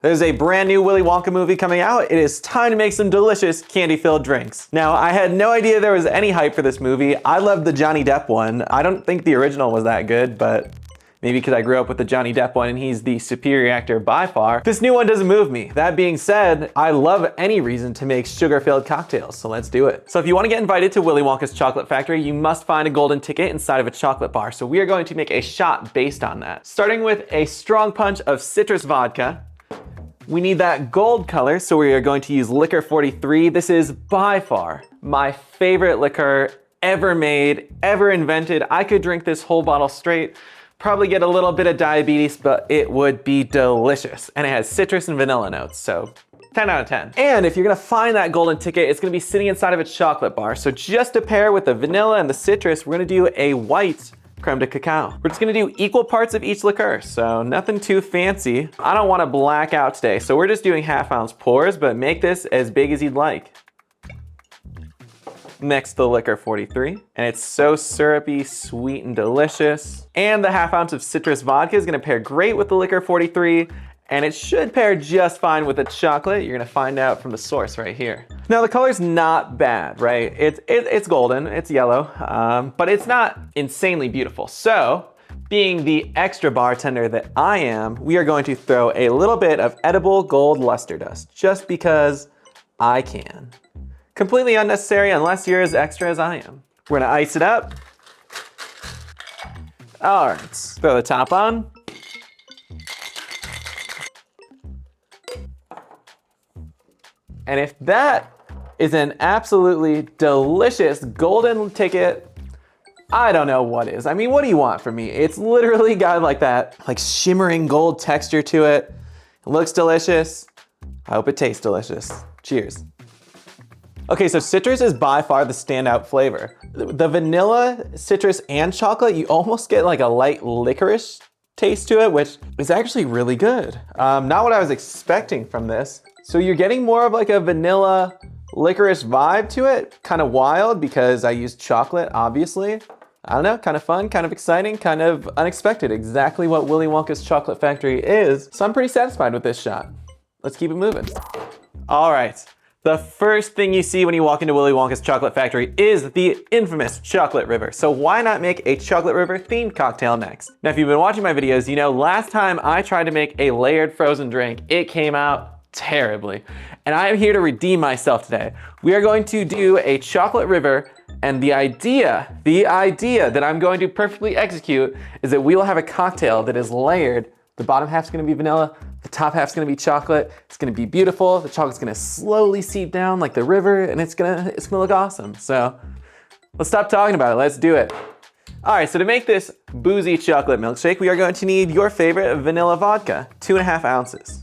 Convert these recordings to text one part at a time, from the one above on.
There's a brand new Willy Wonka movie coming out. It is time to make some delicious candy-filled drinks. Now, I had no idea there was any hype for this movie. I loved the Johnny Depp one. I don't think the original was that good, but maybe because I grew up with the Johnny Depp one and he's the superior actor by far. This new one doesn't move me. That being said, I love any reason to make sugar-filled cocktails, so let's do it. So if you want to get invited to Willy Wonka's chocolate factory, you must find a golden ticket inside of a chocolate bar. So we are going to make a shot based on that. Starting with a strong punch of citrus vodka. We need that gold color, so we are going to use Licor 43. This is by far my favorite liquor ever made, ever invented. I could drink this whole bottle straight, probably get a little bit of diabetes, but it would be delicious. And it has citrus and vanilla notes, so 10 out of 10. And if you're gonna find that golden ticket, it's gonna be sitting inside of a chocolate bar. So just to pair with the vanilla and the citrus, we're gonna do a white creme de cacao. We're just gonna do equal parts of each liqueur, so nothing too fancy. I don't wanna black out today, so we're just doing half-ounce pours, but make this as big as you'd like. Mix the Licor 43, and it's so syrupy, sweet, and delicious. And the half-ounce of citrus vodka is gonna pair great with the Licor 43, and it should pair just fine with the chocolate. You're gonna find out from the source right here. Now the color's not bad, right? It's golden, it's yellow, but it's not insanely beautiful. So, being the extra bartender that I am, we are going to throw a little bit of edible gold luster dust, just because I can. Completely unnecessary unless you're as extra as I am. We're gonna ice it up. All right, throw the top on. And if that is an absolutely delicious golden ticket, I don't know what is. I mean, what do you want from me? It's literally got like that like shimmering gold texture to it. It looks delicious. I hope it tastes delicious. Cheers. Okay, so citrus is by far the standout flavor. The vanilla, citrus, and chocolate, you almost get like a light licorice taste to it, which is actually really good. Not what I was expecting from this. So you're getting more of like a vanilla licorice vibe to it, kind of wild because I used chocolate, obviously. I don't know, kind of fun, kind of exciting, kind of unexpected, exactly what Willy Wonka's chocolate factory is. So I'm pretty satisfied with this shot. Let's keep it moving. All right. The first thing you see when you walk into Willy Wonka's chocolate factory is the infamous chocolate river. So why not make a chocolate river themed cocktail next? Now, if you've been watching my videos, you know last time I tried to make a layered frozen drink, it came out terribly. And I am here to redeem myself today. We are going to do a chocolate river, and the idea that I'm going to perfectly execute is that we will have a cocktail that is layered. The bottom half's gonna be vanilla, the top half's gonna be chocolate. It's gonna be beautiful. The chocolate's gonna slowly seep down like the river, and it's gonna look awesome. So let's stop talking about it, let's do it. All right, so to make this boozy chocolate milkshake, we are going to need your favorite vanilla vodka, 2.5 ounces.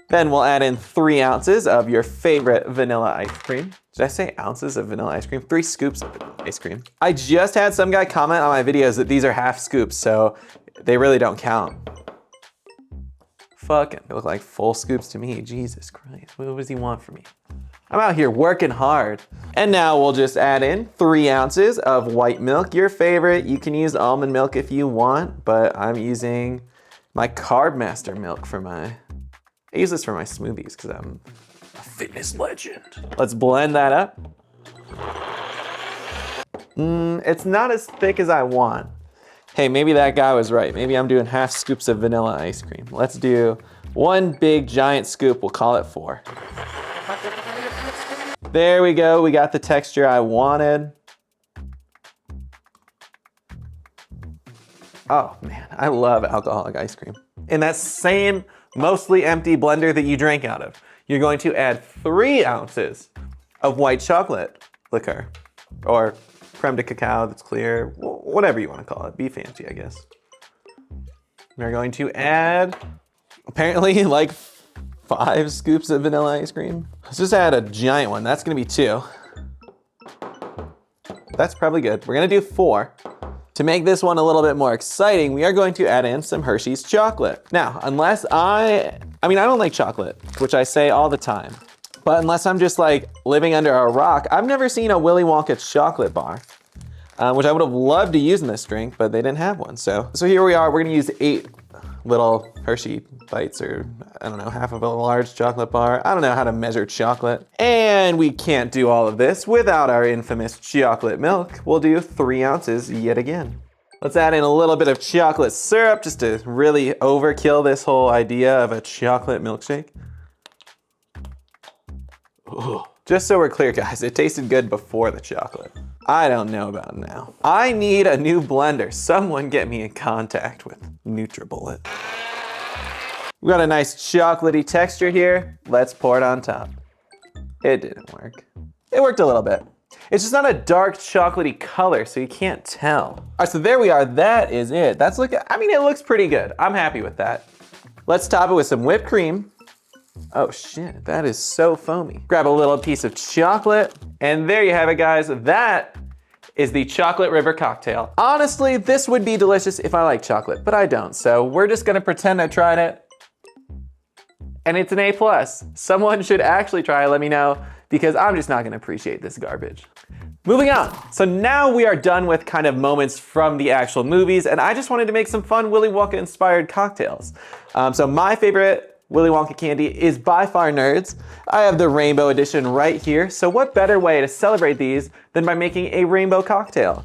Then we'll add in 3 ounces of your favorite vanilla ice cream. Did I say ounces of vanilla ice cream? 3 scoops of vanilla ice cream. I just had some guy comment on my videos that these are half scoops, so they really don't count. Fucking, they look like full scoops to me. Jesus Christ, what does he want from me? I'm out here working hard. And now we'll just add in 3 ounces of white milk, your favorite. You can use almond milk if you want, but I'm using my Carb Master milk for I use this for my smoothies because I'm a fitness legend. Let's blend that up. It's not as thick as I want. Hey, maybe that guy was right. Maybe I'm doing half scoops of vanilla ice cream. Let's do 1 big giant scoop. We'll call it 4. There we go. We got the texture I wanted. Oh man, I love alcoholic ice cream. In that same mostly empty blender that you drank out of, you're going to add 3 ounces of white chocolate liquor, or creme de cacao that's clear, whatever you want to call it. Be fancy, I guess. We're going to add, apparently, like 5 scoops of vanilla ice cream. Let's just add a giant one. That's gonna be 2. That's probably good. We're gonna do 4. To make this one a little bit more exciting, we are going to add in some Hershey's chocolate. Now, unless I don't like chocolate, which I say all the time, but unless I'm just like living under a rock, I've never seen a Willy Wonka chocolate bar, which I would have loved to use in this drink, but they didn't have one. So here we are, we're gonna use little Hershey bites, or I don't know, half of a large chocolate bar. I don't know how to measure chocolate. And we can't do all of this without our infamous chocolate milk. We'll do 3 ounces yet again. Let's add in a little bit of chocolate syrup just to really overkill this whole idea of a chocolate milkshake. Ooh. Just so we're clear, guys, it tasted good before the chocolate. I don't know about now. I need a new blender. Someone get me in contact with NutriBullet. We got a nice chocolatey texture here. Let's pour it on top. It didn't work. It worked a little bit. It's just not a dark chocolatey color, so you can't tell. All right, so there we are. That is it. I mean, it looks pretty good. I'm happy with that. Let's top it with some whipped cream. Oh shit, that is so foamy. Grab a little piece of chocolate, and there you have it, guys. That is the Chocolate River cocktail. Honestly, this would be delicious if I like chocolate, but I don't. So we're just gonna pretend I tried it, and it's an A+. Someone should actually try it, let me know, because I'm just not gonna appreciate this garbage. Moving on. So now we are done with kind of moments from the actual movies, and I just wanted to make some fun Willy Wonka inspired cocktails. So my favorite Willy Wonka candy is by far Nerds. I have the rainbow edition right here. So what better way to celebrate these than by making a rainbow cocktail?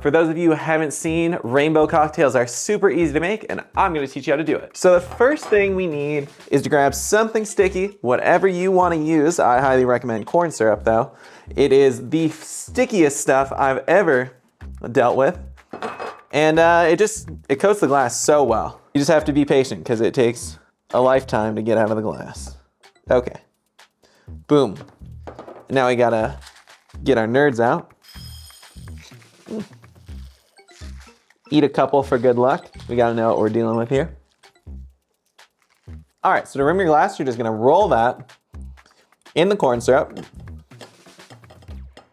For those of you who haven't seen, rainbow cocktails are super easy to make, and I'm gonna teach you how to do it. So the first thing we need is to grab something sticky, whatever you wanna use. I highly recommend corn syrup though. It is the stickiest stuff I've ever dealt with. And it coats the glass so well. You just have to be patient because it takes a lifetime to get out of the glass. Okay, boom. Now we gotta get our Nerds out. Eat a couple for good luck. We gotta know what we're dealing with here. All right, so to rim your glass, you're just gonna roll that in the corn syrup.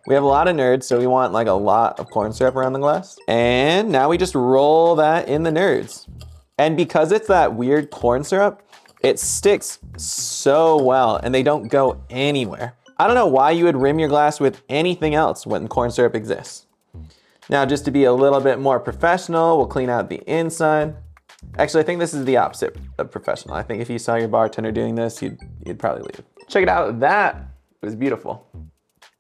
We have a lot of Nerds, so we want like a lot of corn syrup around the glass. And now we just roll that in the Nerds. And because it's that weird corn syrup, it sticks so well and they don't go anywhere. I don't know why you would rim your glass with anything else when corn syrup exists. Now, just to be a little bit more professional, we'll clean out the inside. Actually, I think this is the opposite of professional. I think if you saw your bartender doing this, you'd probably leave. Check it out, that was beautiful.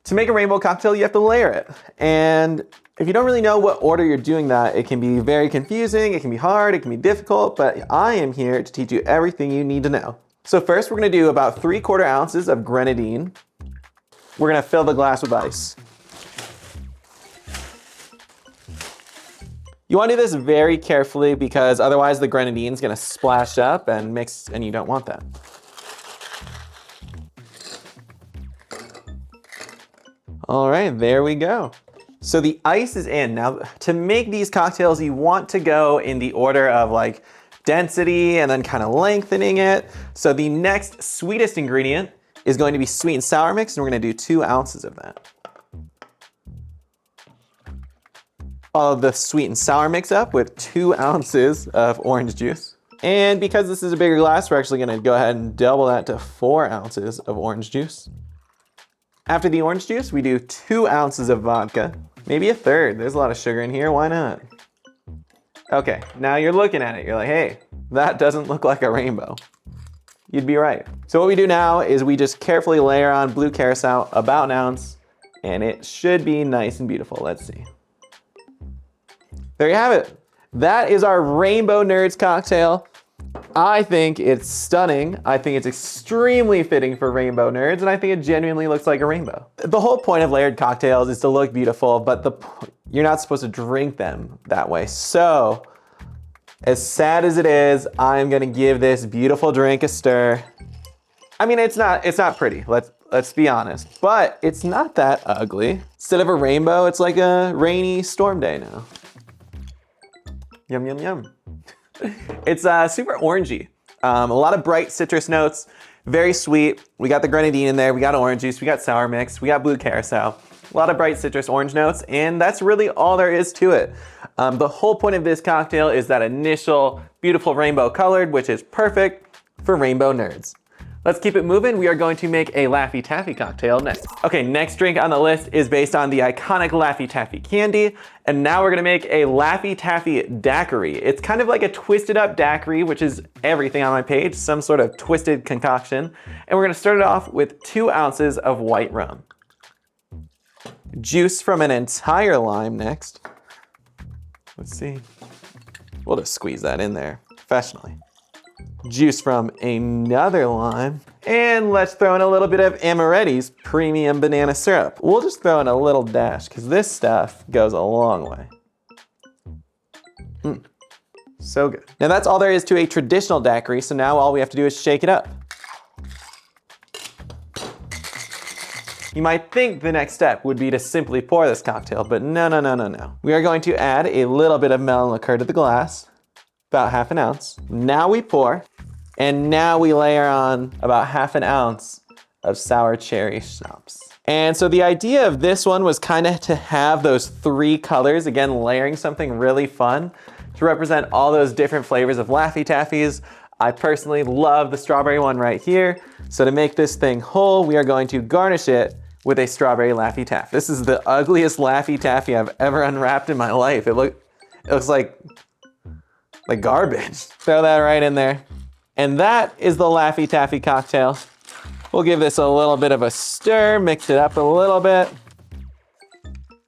To make a rainbow cocktail, you have to layer it. And if you don't really know what order you're doing that, it can be very confusing, it can be hard, it can be difficult, but I am here to teach you everything you need to know. So first, we're gonna do about 3/4 ounces of grenadine. We're gonna fill the glass with ice. You wanna do this very carefully because otherwise the grenadine's gonna splash up and mix, and you don't want that. All right, there we go. So the ice is in. Now, to make these cocktails, you want to go in the order of like density and then kind of lengthening it. So the next sweetest ingredient is going to be sweet and sour mix, and we're gonna do 2 ounces of that. Follow the sweet and sour mix up with 2 ounces of orange juice. And because this is a bigger glass, we're actually gonna go ahead and double that to 4 ounces of orange juice. After the orange juice, we do 2 ounces of vodka, maybe a third. There's a lot of sugar in here, why not? Okay, now you're looking at it, you're like, hey, that doesn't look like a rainbow. You'd be right. So what we do now is we just carefully layer on blue carousel, about 1 ounce, and it should be nice and beautiful. Let's see. There you have it. That is our Rainbow Nerds cocktail. I think it's stunning. I think it's extremely fitting for Rainbow Nerds, and I think it genuinely looks like a rainbow. The whole point of layered cocktails is to look beautiful, but you're not supposed to drink them that way. So, as sad as it is, I'm gonna give this beautiful drink a stir. I mean, it's not pretty, let's be honest, but it's not that ugly. Instead of a rainbow, it's like a rainy storm day now. Yum, yum, yum. It's super orangey. A lot of bright citrus notes, very sweet. We got the grenadine in there, we got orange juice, we got sour mix, we got blue carousel. A lot of bright citrus orange notes, and that's really all there is to it. The whole point of this cocktail is that initial beautiful rainbow colored, which is perfect for Rainbow Nerds. Let's keep it moving. We are going to make a Laffy Taffy cocktail next. Okay, next drink on the list is based on the iconic Laffy Taffy candy. And now we're gonna make a Laffy Taffy Daiquiri. It's kind of like a twisted up daiquiri, which is everything on my page, some sort of twisted concoction. And we're gonna start it off with 2 ounces of white rum. Juice from an entire lime next. Let's see. We'll just squeeze that in there professionally. Juice from another lime. And let's throw in a little bit of Amaretti's premium banana syrup. We'll just throw in a little dash because this stuff goes a long way. So good. Now that's all there is to a traditional daiquiri, so now all we have to do is shake it up. You might think the next step would be to simply pour this cocktail, but no. We are going to add a little bit of melon liqueur to the glass, about ½ an ounce. Now we pour, and now we layer on about ½ an ounce of sour cherry schnapps. And so the idea of this one was kind of to have those 3 colors, again, layering something really fun to represent all those different flavors of Laffy Taffies. I personally love the strawberry one right here. So to make this thing whole, we are going to garnish it with a strawberry Laffy Taffy. This is the ugliest Laffy Taffy I've ever unwrapped in my life. It looks like garbage. Throw that right in there. And that is the Laffy Taffy cocktail. We'll give this a little bit of a stir, mix it up a little bit.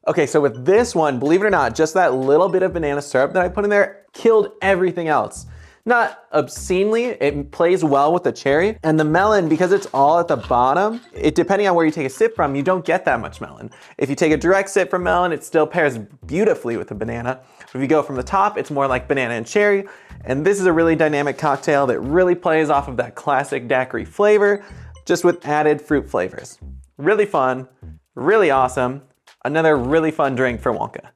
Okay, so with this one, believe it or not, just that little bit of banana syrup that I put in there killed everything else. Not obscenely, it plays well with the cherry. And the melon, because it's all at the bottom, depending on where you take a sip from, you don't get that much melon. If you take a direct sip from melon, it still pairs beautifully with the banana. If you go from the top, it's more like banana and cherry. And this is a really dynamic cocktail that really plays off of that classic daiquiri flavor, just with added fruit flavors. Really fun, really awesome. Another really fun drink for Wonka.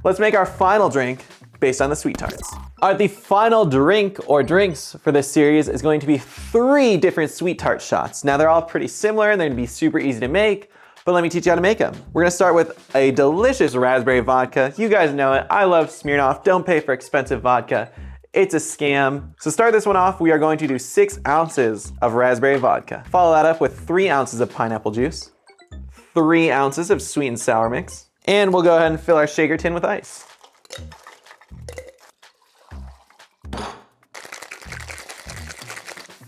Let's make our final drink based on the sweet tarts. All right, the final drink or drinks for this series is going to be 3 different sweet tart shots. Now they're all pretty similar and they're gonna be super easy to make, but let me teach you how to make them. We're gonna start with a delicious raspberry vodka. You guys know it, I love Smirnoff. Don't pay for expensive vodka. It's a scam. So start this one off, we are going to do 6 ounces of raspberry vodka. Follow that up with 3 ounces of pineapple juice, 3 ounces of sweet and sour mix, and we'll go ahead and fill our shaker tin with ice.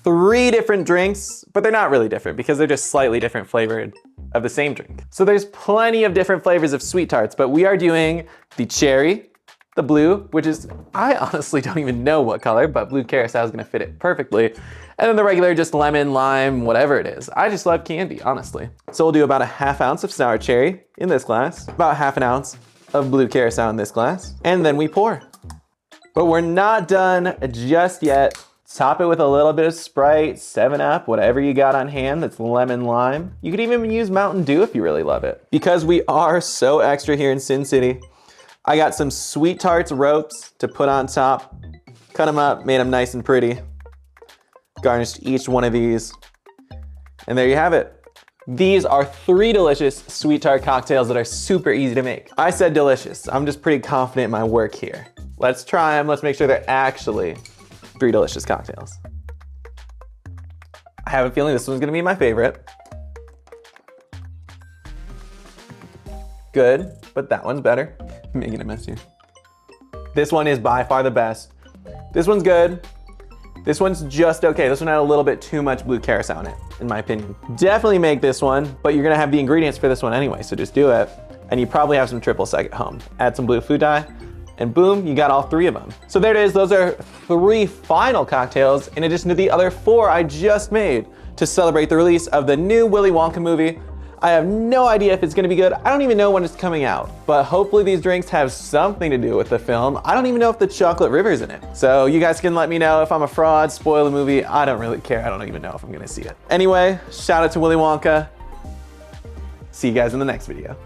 Three different drinks, but they're not really different because they're just slightly different flavored of the same drink. So there's plenty of different flavors of sweet tarts, but we are doing the cherry, the blue, which is, I honestly don't even know what color, but blue carousel is gonna fit it perfectly. And then the regular, just lemon, lime, whatever it is. I just love candy, honestly. So we'll do about a ½ ounce of sour cherry in this glass, about ½ an ounce of blue carousel in this glass, and then we pour. But we're not done just yet. Top it with a little bit of Sprite, 7-Up, whatever you got on hand that's lemon lime. You could even use Mountain Dew if you really love it. Because we are so extra here in Sin City, I got some sweet tarts ropes to put on top. Cut them up, made them nice and pretty. Garnished each one of these. And there you have it. These are 3 delicious sweet tart cocktails that are super easy to make. I said delicious. I'm just pretty confident in my work here. Let's try them. Let's make sure they're actually 3 delicious cocktails. I have a feeling this one's gonna be my favorite. Good, but that one's better. I'm making a mess here. This one is by far the best. This one's good. This one's just okay. This one had a little bit too much blue carousel in it, in my opinion. Definitely make this one, but you're gonna have the ingredients for this one anyway, so just do it. And you probably have some triple sec at home. Add some blue food dye, and boom, you got all 3 of them. So there it is, those are 3 final cocktails in addition to the other 4 I just made to celebrate the release of the new Willy Wonka movie. I have no idea if it's gonna be good. I don't even know when it's coming out, but hopefully these drinks have something to do with the film. I don't even know if the chocolate river's in it. So you guys can let me know if I'm a fraud, spoil the movie. I don't really care. I don't even know if I'm gonna see it. Anyway, shout out to Willy Wonka. See you guys in the next video.